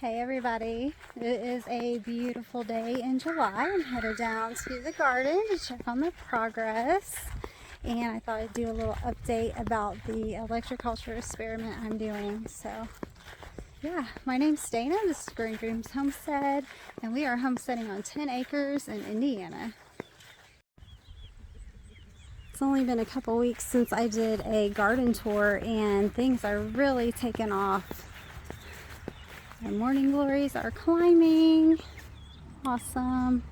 Hey everybody, it is a beautiful day in July. I'm headed down to the garden to check on the progress, and I thought I'd do a little update about the electroculture experiment I'm doing. So yeah, my name's Dana, this is Green Dreams Homestead, and we are homesteading on 10 acres in Indiana. It's only been a couple weeks since I did a garden tour and things are really taking off. Our morning glories are climbing. Awesome.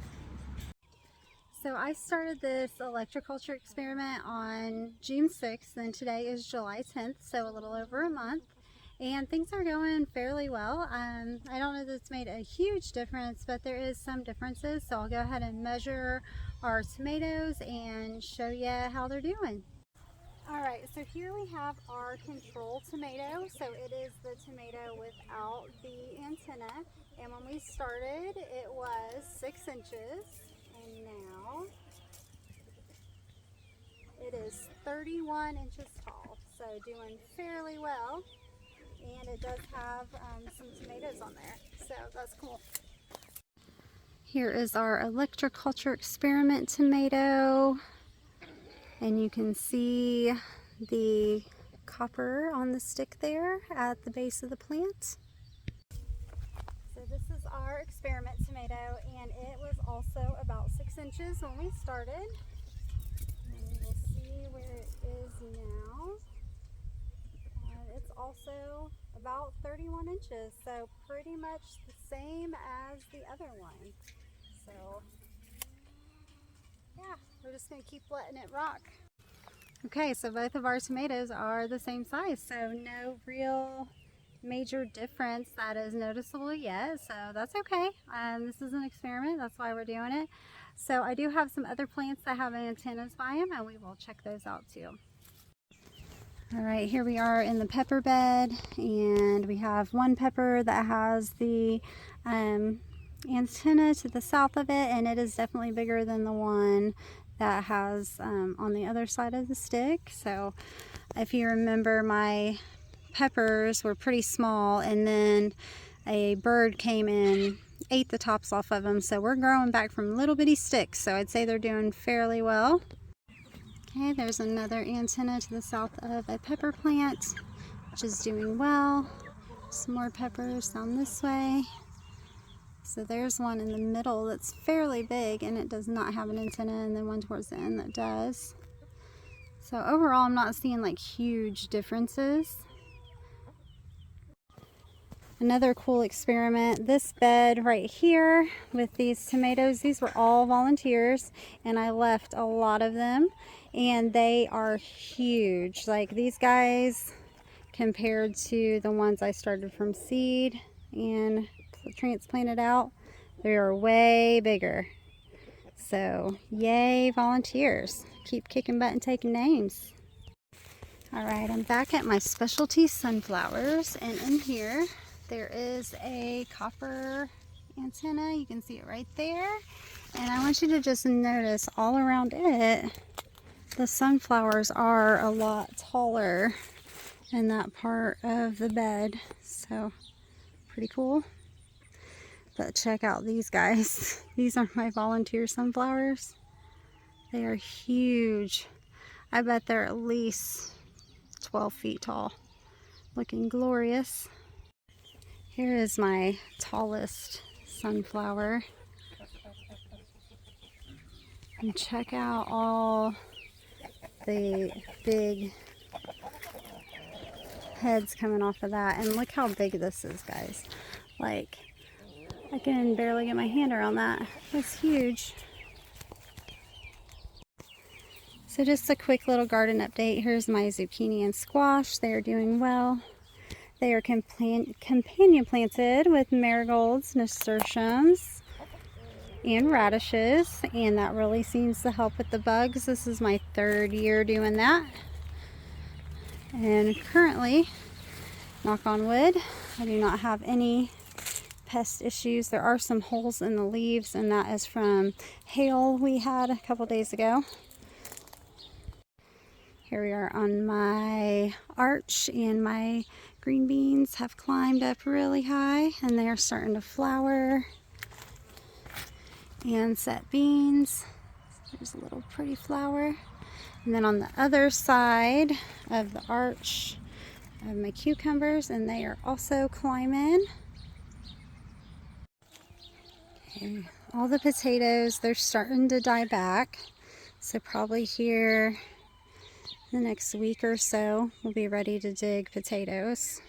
So I started this electroculture experiment on June 6th, and today is July 10th, so a little over a month. And things are going fairly well. I don't know that it's made a huge difference, but there is some differences. So I'll go ahead and measure our tomatoes and show you how they're doing. Alright, so here we have our control tomato. So it is the tomato without the antenna. And when we started, it was 6 inches. And now it is 31 inches tall. So doing fairly well. And it does have some tomatoes on there. So that's cool. Here is our electroculture experiment tomato. And you can see the copper on the stick there at the base of the plant. So this is our experiment tomato, and it was also about 6 inches when we started. And we'll see where it is now. It's also about 31 inches, so pretty much the same as the other one. So yeah, we're just going to keep letting it rock. Okay, so both of our tomatoes are the same size, so no real major difference that is noticeable yet, so that's okay. This is an experiment, that's why we're doing it. So I do have some other plants that have antennas by them, and we will check those out too. Alright, here we are in the pepper bed, and we have one pepper that has the antenna to the south of it, and it is definitely bigger than the one that has on the other side of the stick. So if you remember, my peppers were pretty small, and then a bird came in, ate the tops off of them, so we're growing back from little bitty sticks, so I'd say they're doing fairly well. Okay, there's another antenna to the south of a pepper plant, which is doing well. Some more peppers down this way. So there's one in the middle that's fairly big, and it does not have an antenna, and then one towards the end that does. So overall, I'm not seeing like huge differences. Another cool experiment, this bed right here with these tomatoes, these were all volunteers, and I left a lot of them, and they are huge. Like these guys, compared to the ones I started from seed and transplanted out, they are way bigger. So yay, volunteers, keep kicking butt and taking names. All right, I'm back at my specialty sunflowers, and in here there is a copper antenna. You can see it right there, and I want you to just notice all around it, the sunflowers are a lot taller in that part of the bed. So pretty cool. But check out these guys. These are my volunteer sunflowers. They are huge. I bet they're at least 12 feet tall. Looking glorious. Here is my tallest sunflower. And check out all the big heads coming off of that. And look how big this is, guys. Like, I can barely get my hand around that. That's huge. So just a quick little garden update. Here's my zucchini and squash. They are doing well. They are companion planted with marigolds, nasturtiums, and radishes, and that really seems to help with the bugs. This is my 3rd year doing that. And currently, knock on wood, I do not have any pest issues. There are some holes in the leaves, and that is from hail we had a couple days ago. Here we are on my arch and my Green beans have climbed up really high and they are starting to flower. And set beans. There's a little pretty flower. And then on the other side of the arch, I have my cucumbers and they are also climbing. Okay. All the potatoes, they're starting to die back. So probably here the next week or so, we'll be ready to dig potatoes.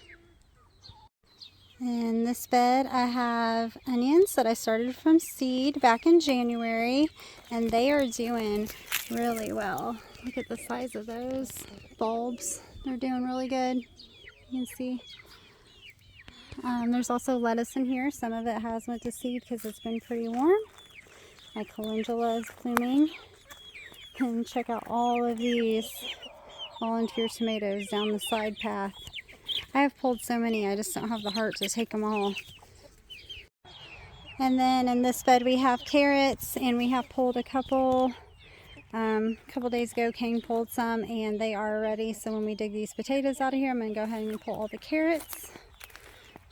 In this bed, I have onions that I started from seed back in January, and they are doing really well. Look at the size of those bulbs. They're doing really good. You can see. There's also lettuce in here. Some of it has went to seed because it's been pretty warm. My calendula is blooming. And check out all of these volunteer tomatoes down the side path. I have pulled so many, I just don't have the heart to take them all. And then in this bed we have carrots, and we have pulled a couple days ago. Kane pulled some and they are ready. So when we dig these potatoes out of here, I'm going to go ahead and pull all the carrots.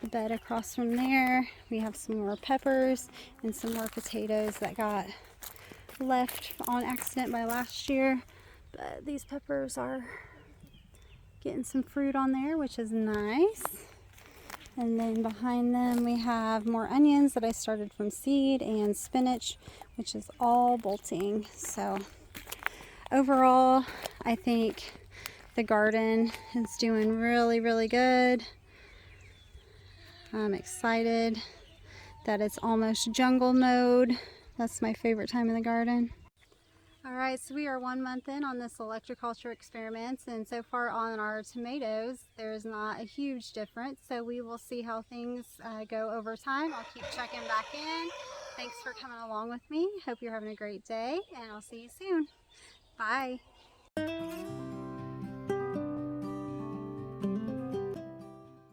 The bed across from there, we have some more peppers and some more potatoes that got left on accident by last year. But these peppers are getting some fruit on there, which is nice. And then behind them we have more onions that I started from seed, and spinach, which is all bolting. So overall, I think the garden is doing really, really good. I'm excited that it's almost jungle mode. That's my favorite time in the garden. Alright, so we are 1 month in on this electroculture experiment, and so far on our tomatoes there's not a huge difference, so we will see how things go over time. I'll keep checking back in. Thanks for coming along with me. Hope you're having a great day, and I'll see you soon. Bye.